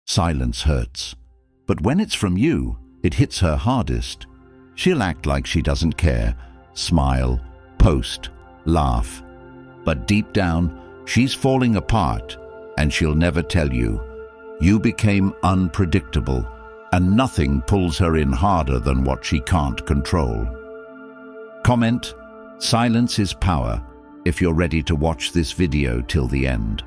Silence hurts. But when it's from you, it hits her hardest. She'll act like she doesn't care, smile, post, laugh. But deep down, she's falling apart, and she'll never tell you. You became unpredictable, and nothing pulls her in harder than what she can't control. Comment: silence is power, if you're ready to watch this video till the end.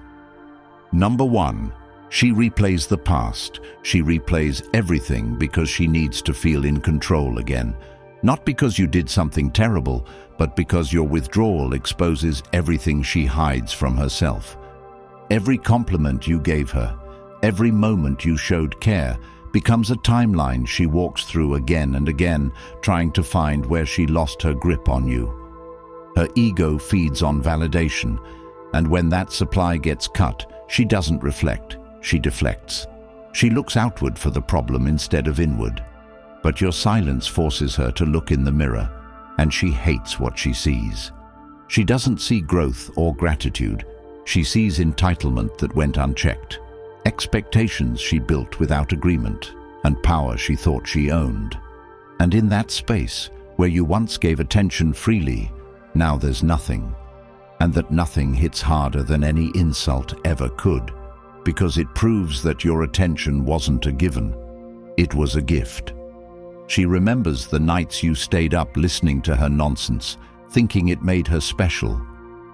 Number 1. She replays the past. She replays everything because she needs to feel in control again. Not because you did something terrible, but because your withdrawal exposes everything she hides from herself. Every compliment you gave her, every moment you showed care, becomes a timeline she walks through again and again, trying to find where she lost her grip on you. Her ego feeds on validation, and when that supply gets cut, she doesn't reflect, she deflects. She looks outward for the problem instead of inward. But your silence forces her to look in the mirror, and she hates what she sees. She doesn't see growth or gratitude. She sees entitlement that went unchecked, expectations she built without agreement, and power she thought she owned. And in that space, where you once gave attention freely, now there's nothing. And that nothing hits harder than any insult ever could, because it proves that your attention wasn't a given, it was a gift. She remembers the nights you stayed up listening to her nonsense, thinking it made her special.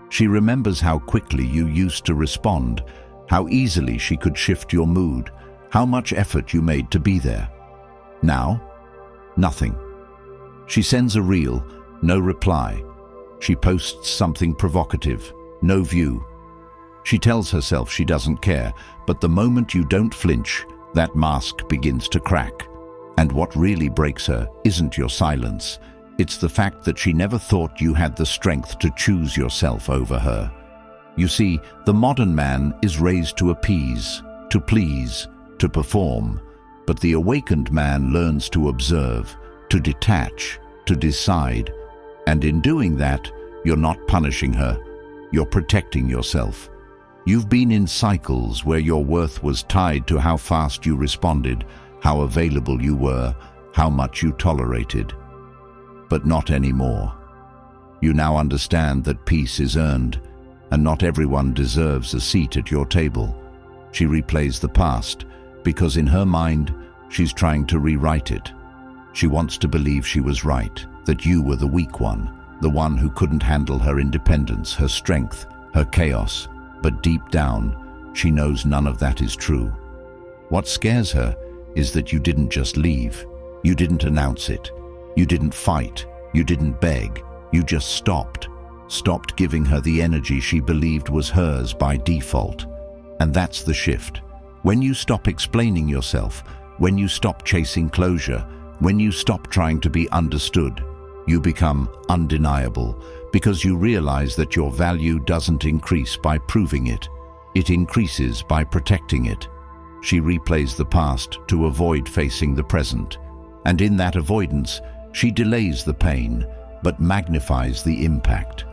She remembers how quickly you used to respond, how easily she could shift your mood, how much effort you made to be there. Now, nothing. She sends a reel, no reply. She posts something provocative, no view. She tells herself she doesn't care, but the moment you don't flinch, that mask begins to crack. And what really breaks her isn't your silence. It's the fact that she never thought you had the strength to choose yourself over her. You see, the modern man is raised to appease, to please, to perform. But the awakened man learns to observe, to detach, to decide. And in doing that, you're not punishing her. You're protecting yourself. You've been in cycles where your worth was tied to how fast you responded, how available you were, how much you tolerated. But not anymore. You now understand that peace is earned, and not everyone deserves a seat at your table. She replays the past, because in her mind, she's trying to rewrite it. She wants to believe she was right, that you were the weak one, the one who couldn't handle her independence, her strength, her chaos. But deep down, she knows none of that is true. What scares her is that you didn't just leave. You didn't announce it. You didn't fight. You didn't beg. You just stopped. Stopped giving her the energy she believed was hers by default. And that's the shift. When you stop explaining yourself, when you stop chasing closure, when you stop trying to be understood, you become undeniable, because you realize that your value doesn't increase by proving it. It increases by protecting it. She replays the past to avoid facing the present. And in that avoidance, she delays the pain, but magnifies the impact.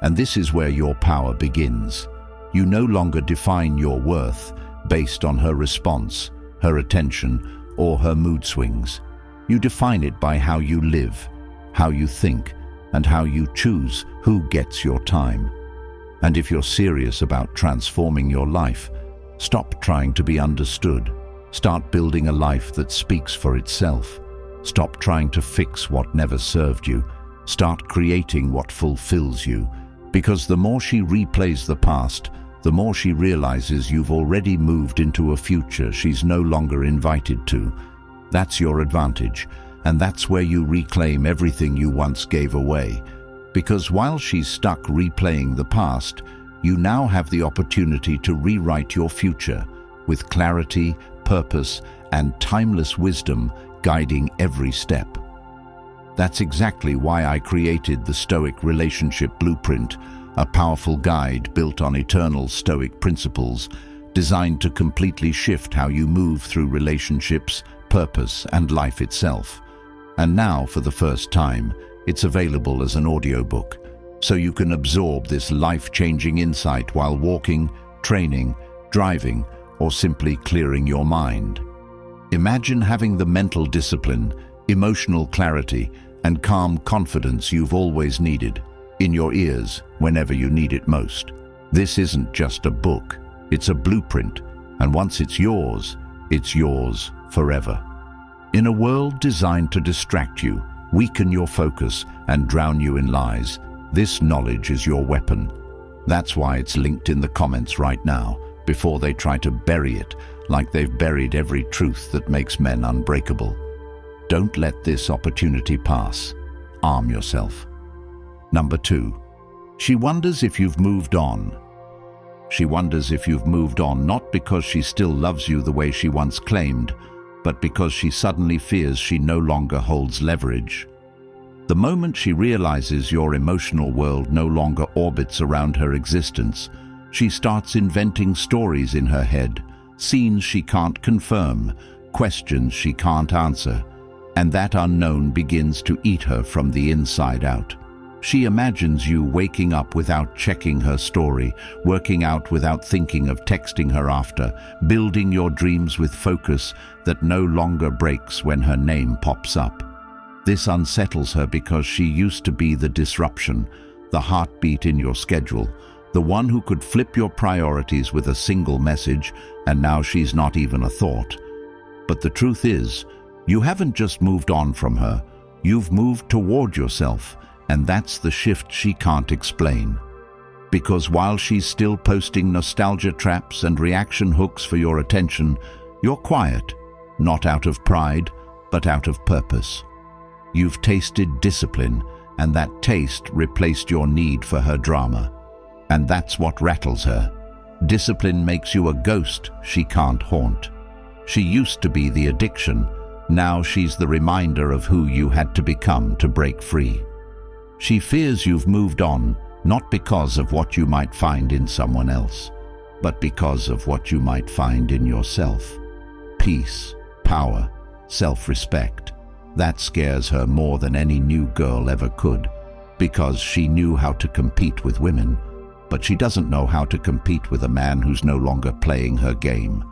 And this is where your power begins. You no longer define your worth based on her response, her attention, or her mood swings. You define it by how you live, how you think, and how you choose who gets your time. And if you're serious about transforming your life, stop trying to be understood. Start building a life that speaks for itself. Stop trying to fix what never served you. Start creating what fulfills you. Because the more she replays the past, the more she realizes you've already moved into a future she's no longer invited to. That's your advantage, and that's where you reclaim everything you once gave away. Because while she's stuck replaying the past, you now have the opportunity to rewrite your future with clarity, purpose, and timeless wisdom guiding every step. That's exactly why I created the Stoic Relationship Blueprint, a powerful guide built on eternal Stoic principles, designed to completely shift how you move through relationships, purpose, and life itself. And now, for the first time, it's available as an audiobook, so you can absorb this life-changing insight while walking, training, driving, or simply clearing your mind. Imagine having the mental discipline, emotional clarity, and calm confidence you've always needed, in your ears whenever you need it most. This isn't just a book, it's a blueprint, and once it's yours forever. In a world designed to distract you, weaken your focus, and drown you in lies, this knowledge is your weapon. That's why it's linked in the comments right now, before they try to bury it, like they've buried every truth that makes men unbreakable. Don't let this opportunity pass. Arm yourself. Number 2. She wonders if you've moved on. She wonders if you've moved on not because she still loves you the way she once claimed, but because she suddenly fears she no longer holds leverage. The moment she realizes your emotional world no longer orbits around her existence, she starts inventing stories in her head, scenes she can't confirm, questions she can't answer, and that unknown begins to eat her from the inside out. She imagines you waking up without checking her story, working out without thinking of texting her after, building your dreams with focus that no longer breaks when her name pops up. This unsettles her because she used to be the disruption, the heartbeat in your schedule, the one who could flip your priorities with a single message, and now she's not even a thought. But the truth is, you haven't just moved on from her, you've moved toward yourself, and that's the shift she can't explain. Because while she's still posting nostalgia traps and reaction hooks for your attention, you're quiet, not out of pride, but out of purpose. You've tasted discipline, and that taste replaced your need for her drama. And that's what rattles her. Discipline makes you a ghost she can't haunt. She used to be the addiction. Now she's the reminder of who you had to become to break free. She fears you've moved on, not because of what you might find in someone else, but because of what you might find in yourself. Peace, power, self-respect. That scares her more than any new girl ever could, because she knew how to compete with women, but she doesn't know how to compete with a man who's no longer playing her game.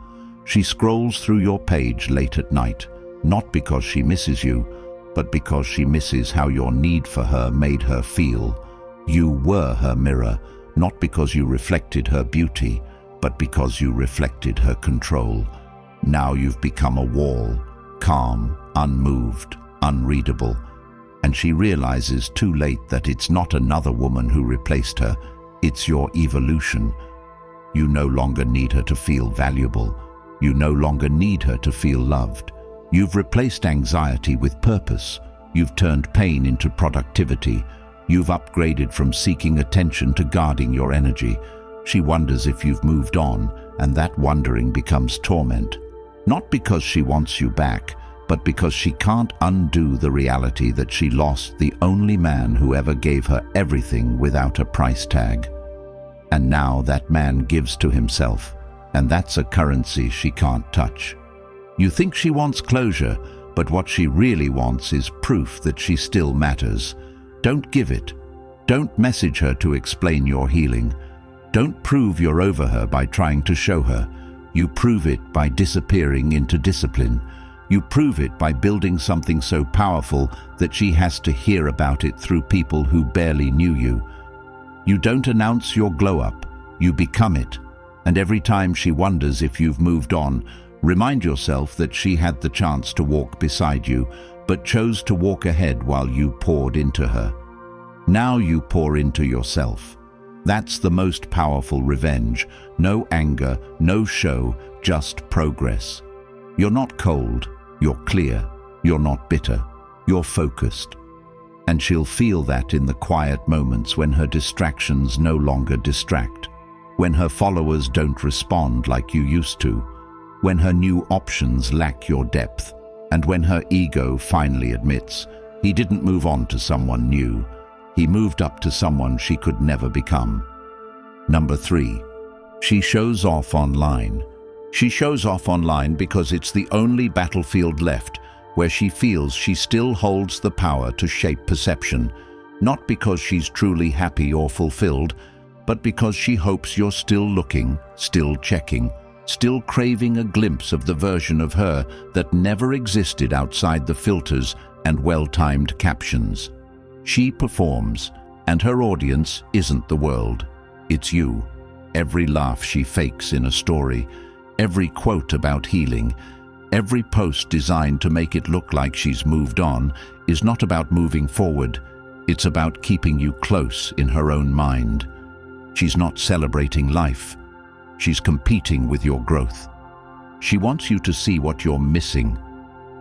She scrolls through your page late at night, not because she misses you, but because she misses how your need for her made her feel. You were her mirror, not because you reflected her beauty, but because you reflected her control. Now you've become a wall, calm, unmoved, unreadable, and she realizes too late that it's not another woman who replaced her, it's your evolution. You no longer need her to feel valuable. You no longer need her to feel loved. You've replaced anxiety with purpose. You've turned pain into productivity. You've upgraded from seeking attention to guarding your energy. She wonders if you've moved on, and that wondering becomes torment. Not because she wants you back, but because she can't undo the reality that she lost the only man who ever gave her everything without a price tag. And now that man gives to himself, and that's a currency she can't touch. You think she wants closure, but what she really wants is proof that she still matters. Don't give it. Don't message her to explain your healing. Don't prove you're over her by trying to show her. You prove it by disappearing into discipline. You prove it by building something so powerful that she has to hear about it through people who barely knew you. You don't announce your glow-up, you become it. And every time she wonders if you've moved on, remind yourself that she had the chance to walk beside you, but chose to walk ahead while you poured into her. Now you pour into yourself. That's the most powerful revenge. No anger, no show, just progress. You're not cold, you're clear. You're not bitter, you're focused. And she'll feel that in the quiet moments when her distractions no longer distract, when her followers don't respond like you used to, when her new options lack your depth, and when her ego finally admits, he didn't move on to someone new, he moved up to someone she could never become. Number 3, she shows off online. She shows off online because it's the only battlefield left where she feels she still holds the power to shape perception, not because she's truly happy or fulfilled, but because she hopes you're still looking, still checking, still craving a glimpse of the version of her that never existed outside the filters and well-timed captions. She performs, and her audience isn't the world. It's you. Every laugh she fakes in a story, every quote about healing, every post designed to make it look like she's moved on is not about moving forward. It's about keeping you close in her own mind. She's not celebrating life. She's competing with your growth. She wants you to see what you're missing.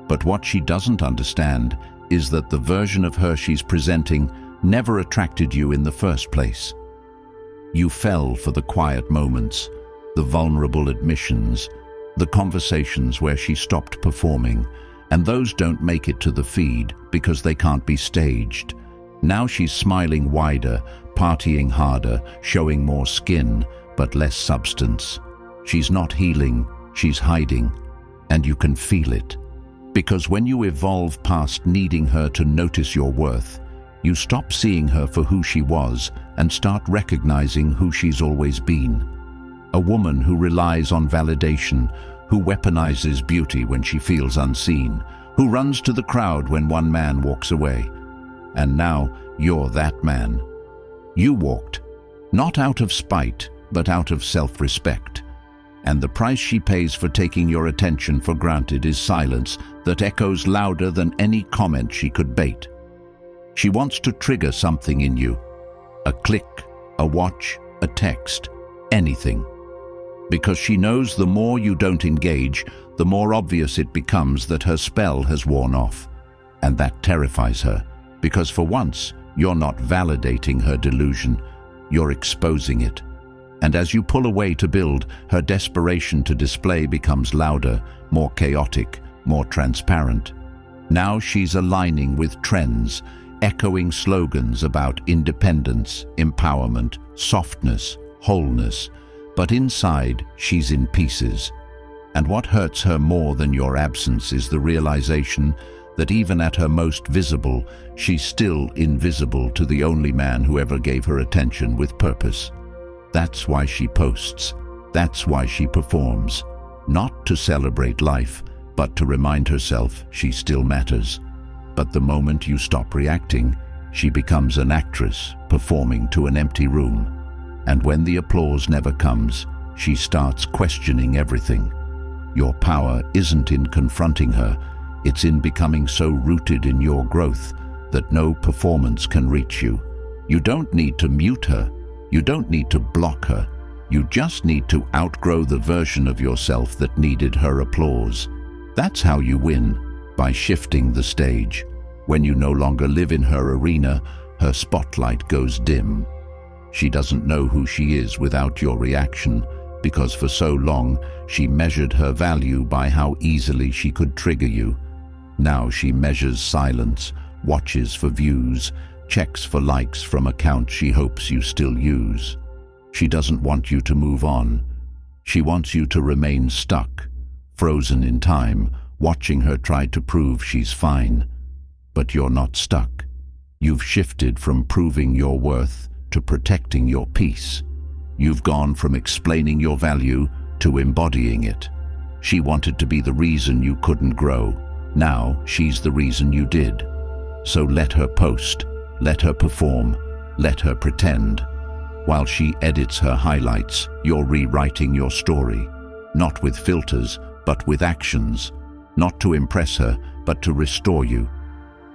But what she doesn't understand is that the version of her she's presenting never attracted you in the first place. You fell for the quiet moments, the vulnerable admissions, the conversations where she stopped performing, and those don't make it to the feed because they can't be staged. Now she's smiling wider, partying harder, showing more skin, but less substance. She's not healing, she's hiding, and you can feel it. Because when you evolve past needing her to notice your worth, you stop seeing her for who she was and start recognizing who she's always been. A woman who relies on validation, who weaponizes beauty when she feels unseen, who runs to the crowd when one man walks away. And now you're that man. You walked, not out of spite, but out of self-respect. And the price she pays for taking your attention for granted is silence that echoes louder than any comment she could bait. She wants to trigger something in you. A click, a watch, a text, anything. Because she knows the more you don't engage, the more obvious it becomes that her spell has worn off. And that terrifies her, because for once, you're not validating her delusion, you're exposing it. And as you pull away to build, her desperation to display becomes louder, more chaotic, more transparent. Now she's aligning with trends, echoing slogans about independence, empowerment, softness, wholeness. But inside, she's in pieces. And what hurts her more than your absence is the realization that even at her most visible, she's still invisible to the only man who ever gave her attention with purpose. That's why she posts. That's why she performs. Not to celebrate life, but to remind herself she still matters. But the moment you stop reacting, she becomes an actress performing to an empty room. And when the applause never comes, she starts questioning everything. Your power isn't in confronting her, it's in becoming so rooted in your growth that no performance can reach you. You don't need to mute her, you don't need to block her, you just need to outgrow the version of yourself that needed her applause. That's how you win, by shifting the stage. When you no longer live in her arena, her spotlight goes dim. She doesn't know who she is without your reaction, because for so long she measured her value by how easily she could trigger you. Now she measures silence, watches for views, checks for likes from accounts she hopes you still use. She doesn't want you to move on. She wants you to remain stuck, frozen in time, watching her try to prove she's fine. But you're not stuck. You've shifted from proving your worth to protecting your peace. You've gone from explaining your value to embodying it. She wanted to be the reason you couldn't grow. Now she's the reason you did. So let her post, let her perform, let her pretend. While she edits her highlights, you're rewriting your story. Not with filters, but with actions. Not to impress her, but to restore you.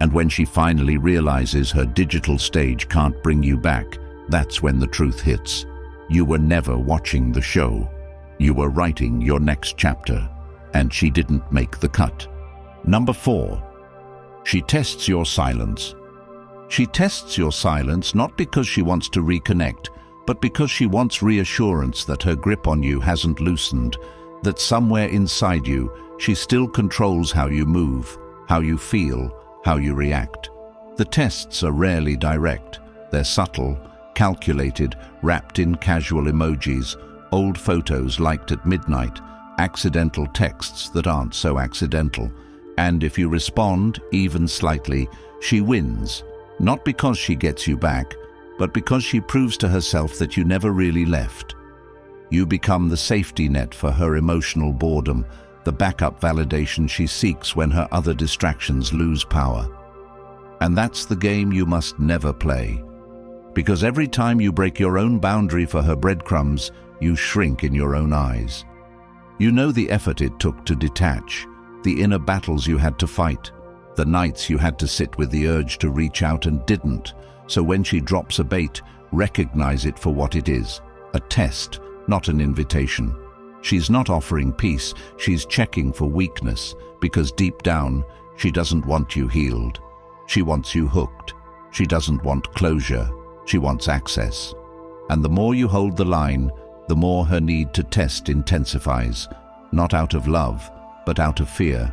And when she finally realizes her digital stage can't bring you back, that's when the truth hits. You were never watching the show. You were writing your next chapter, and she didn't make the cut. Number 4. She tests your silence. She tests your silence not because she wants to reconnect, but because she wants reassurance that her grip on you hasn't loosened, that somewhere inside you, she still controls how you move, how you feel, how you react. The tests are rarely direct. They're subtle, calculated, wrapped in casual emojis, old photos liked at midnight, accidental texts that aren't so accidental. And if you respond, even slightly, she wins. Not because she gets you back, but because she proves to herself that you never really left. You become the safety net for her emotional boredom, the backup validation she seeks when her other distractions lose power. And that's the game you must never play. Because every time you break your own boundary for her breadcrumbs, you shrink in your own eyes. You know the effort it took to detach, the inner battles you had to fight, the nights you had to sit with the urge to reach out and didn't. So when she drops a bait, recognize it for what it is, a test, not an invitation. She's not offering peace, she's checking for weakness, because deep down, she doesn't want you healed. She wants you hooked. She doesn't want closure, she wants access. And the more you hold the line, the more her need to test intensifies, not out of love, but out of fear.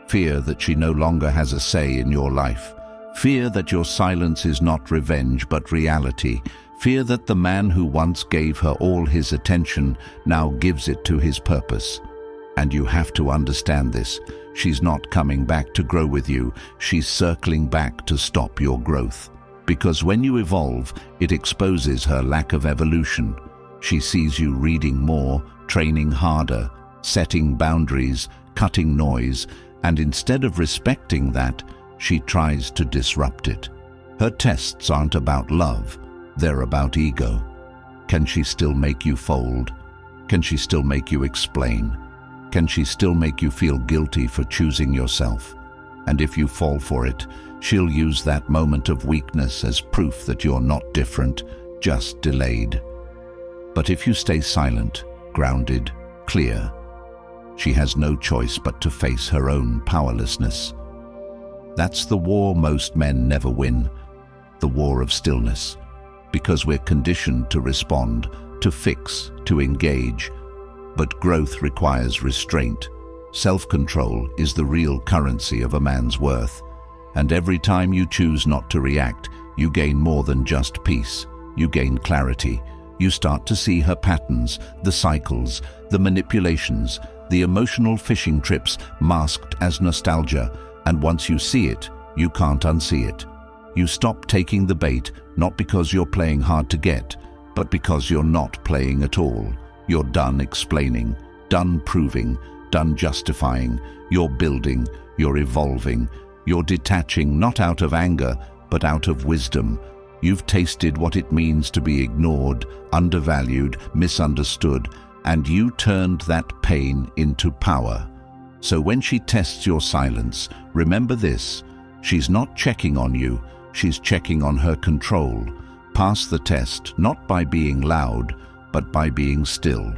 Fear that she no longer has a say in your life. Fear that your silence is not revenge, but reality. Fear that the man who once gave her all his attention now gives it to his purpose. And you have to understand this. She's not coming back to grow with you. She's circling back to stop your growth. Because when you evolve, it exposes her lack of evolution. She sees you reading more, training harder, setting boundaries, cutting noise, and instead of respecting that, she tries to disrupt it. Her tests aren't about love, they're about ego. Can she still make you fold? Can she still make you explain? Can she still make you feel guilty for choosing yourself? And if you fall for it, she'll use that moment of weakness as proof that you're not different, just delayed. But if you stay silent, grounded, clear, she has no choice but to face her own powerlessness. That's the war most men never win, the war of stillness, because we're conditioned to respond, to fix, to engage. But growth requires restraint. Self-control is the real currency of a man's worth. And every time you choose not to react, you gain more than just peace. You gain clarity. You start to see her patterns, the cycles, the manipulations, the emotional fishing trips masked as nostalgia. And once you see it, you can't unsee it. You stop taking the bait, not because you're playing hard to get, but because you're not playing at all. You're done explaining, done proving, done justifying. You're building, you're evolving, you're detaching not out of anger, but out of wisdom. You've tasted what it means to be ignored, undervalued, misunderstood, and you turned that pain into power. So when she tests your silence, remember this: she's not checking on you, she's checking on her control. Pass the test, not by being loud, but by being still.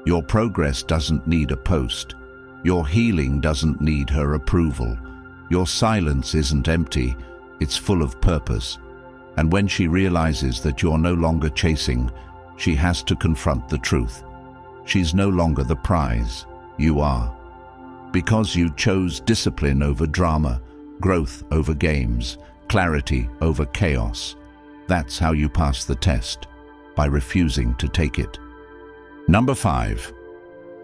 Your progress doesn't need a post. Your healing doesn't need her approval. Your silence isn't empty, it's full of purpose. And when she realizes that you're no longer chasing, she has to confront the truth. She's no longer the prize, you are. Because you chose discipline over drama, growth over games, clarity over chaos. That's how you pass the test, by refusing to take it. Number 5.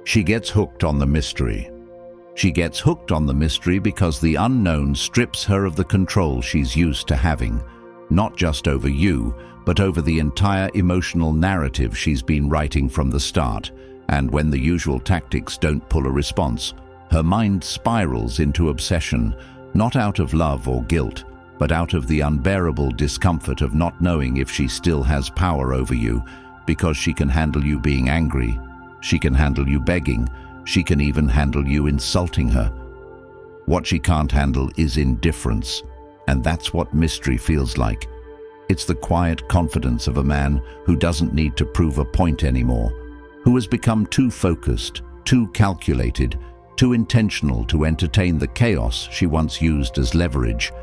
She gets hooked on the mystery. She gets hooked on the mystery because the unknown strips her of the control she's used to having, not just over you, but over the entire emotional narrative she's been writing from the start. And when the usual tactics don't pull a response, her mind spirals into obsession, not out of love or guilt, but out of the unbearable discomfort of not knowing if she still has power over you, because she can handle you being angry, she can handle you begging, she can even handle you insulting her. What she can't handle is indifference, and that's what mystery feels like. It's the quiet confidence of a man who doesn't need to prove a point anymore, who has become too focused, too calculated, too intentional to entertain the chaos she once used as leverage.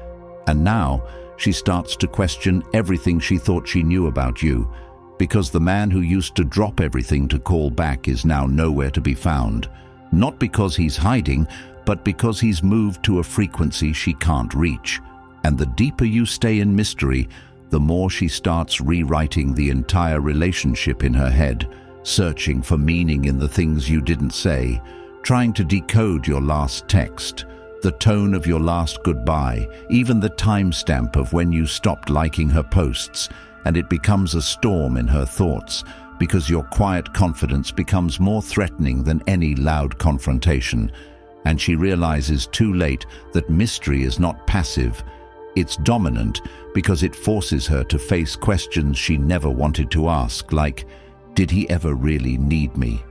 And now she starts to question everything she thought she knew about you, because the man who used to drop everything to call back is now nowhere to be found. Not because he's hiding, but because he's moved to a frequency she can't reach. And the deeper you stay in mystery, the more she starts rewriting the entire relationship in her head, searching for meaning in the things you didn't say, trying to decode your last text, the tone of your last goodbye, even the timestamp of when you stopped liking her posts, and it becomes a storm in her thoughts, because your quiet confidence becomes more threatening than any loud confrontation, and she realizes too late that mystery is not passive, it's dominant because it forces her to face questions she never wanted to ask, like, did he ever really need me?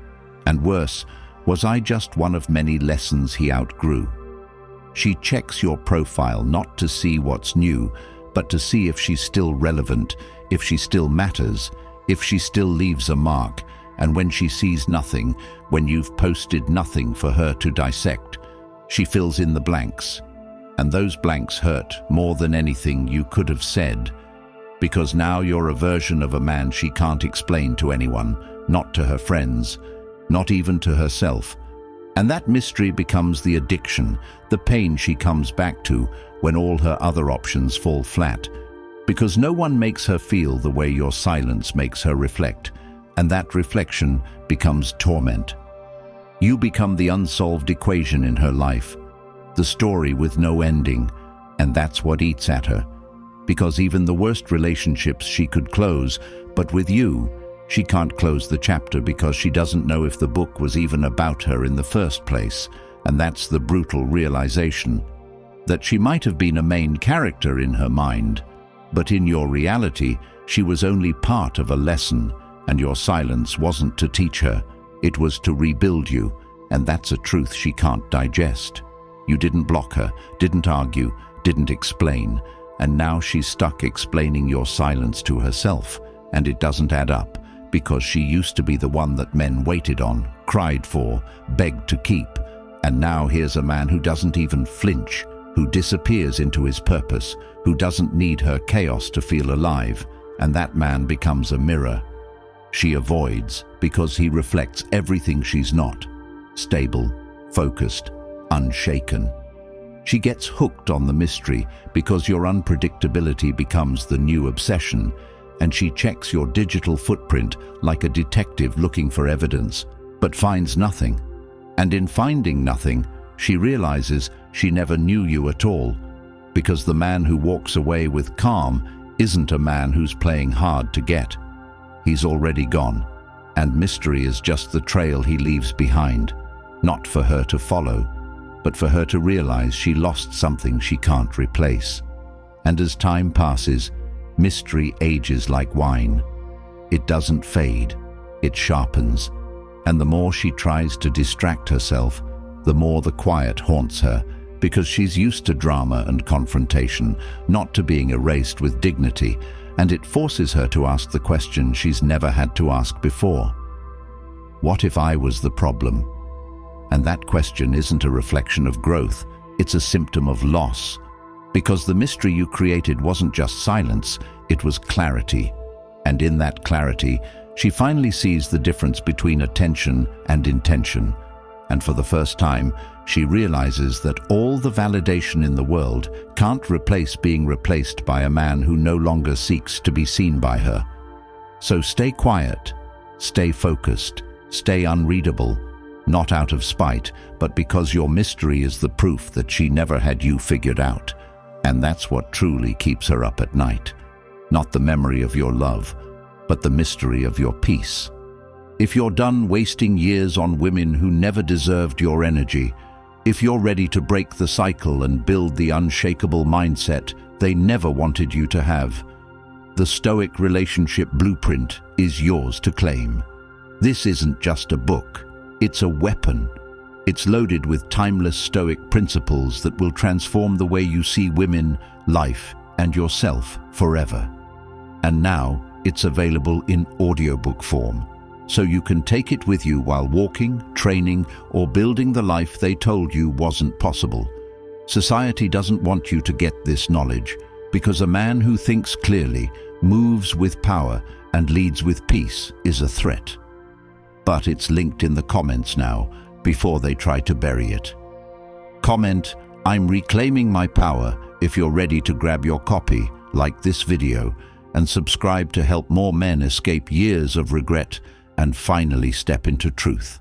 And worse, was I just one of many lessons he outgrew? She checks your profile not to see what's new, but to see if she's still relevant, if she still matters, if she still leaves a mark. And when she sees nothing, when you've posted nothing for her to dissect, she fills in the blanks. And those blanks hurt more than anything you could have said, because now you're a version of a man she can't explain to anyone, not to her friends, not even to herself. And that mystery becomes the addiction, the pain she comes back to when all her other options fall flat, because no one makes her feel the way your silence makes her reflect, and that reflection becomes torment. You become the unsolved equation in her life, the story with no ending, and that's what eats at her, because even the worst relationships she could close, but with you, she can't close the chapter because she doesn't know if the book was even about her in the first place, and that's the brutal realization that she might have been a main character in her mind, but in your reality, she was only part of a lesson, and your silence wasn't to teach her, it was to rebuild you, and that's a truth she can't digest. You didn't block her, didn't argue, didn't explain, and now she's stuck explaining your silence to herself, and it doesn't add up, because she used to be the one that men waited on, cried for, begged to keep, and now here's a man who doesn't even flinch, who disappears into his purpose, who doesn't need her chaos to feel alive, and that man becomes a mirror. She avoids because he reflects everything she's not: stable, focused, unshaken. She gets hooked on the mystery because your unpredictability becomes the new obsession, and she checks your digital footprint like a detective looking for evidence, but finds nothing. And in finding nothing, she realizes she never knew you at all, because the man who walks away with calm isn't a man who's playing hard to get. He's already gone, and mystery is just the trail he leaves behind, not for her to follow, but for her to realize she lost something she can't replace. And as time passes, mystery ages like wine. It doesn't fade, it sharpens, and the more she tries to distract herself, the more the quiet haunts her, because she's used to drama and confrontation, not to being erased with dignity, and it forces her to ask the question she's never had to ask before. What if I was the problem? And that question isn't a reflection of growth, it's a symptom of loss. Because the mystery you created wasn't just silence, it was clarity. And in that clarity, she finally sees the difference between attention and intention. And for the first time, she realizes that all the validation in the world can't replace being replaced by a man who no longer seeks to be seen by her. So stay quiet, stay focused, stay unreadable, not out of spite, but because your mystery is the proof that she never had you figured out. And that's what truly keeps her up at night. Not the memory of your love, but the mystery of your peace. If you're done wasting years on women who never deserved your energy, if you're ready to break the cycle and build the unshakable mindset they never wanted you to have, the Stoic relationship blueprint is yours to claim. This isn't just a book, it's a weapon. It's loaded with timeless Stoic principles that will transform the way you see women, life, and yourself forever. And now it's available in audiobook form, so you can take it with you while walking, training, or building the life they told you wasn't possible. Society doesn't want you to get this knowledge, because a man who thinks clearly, moves with power, and leads with peace is a threat. But it's linked in the comments now, before they try to bury it. Comment, "I'm reclaiming my power," if you're ready to grab your copy, like this video, and subscribe to help more men escape years of regret and finally step into truth.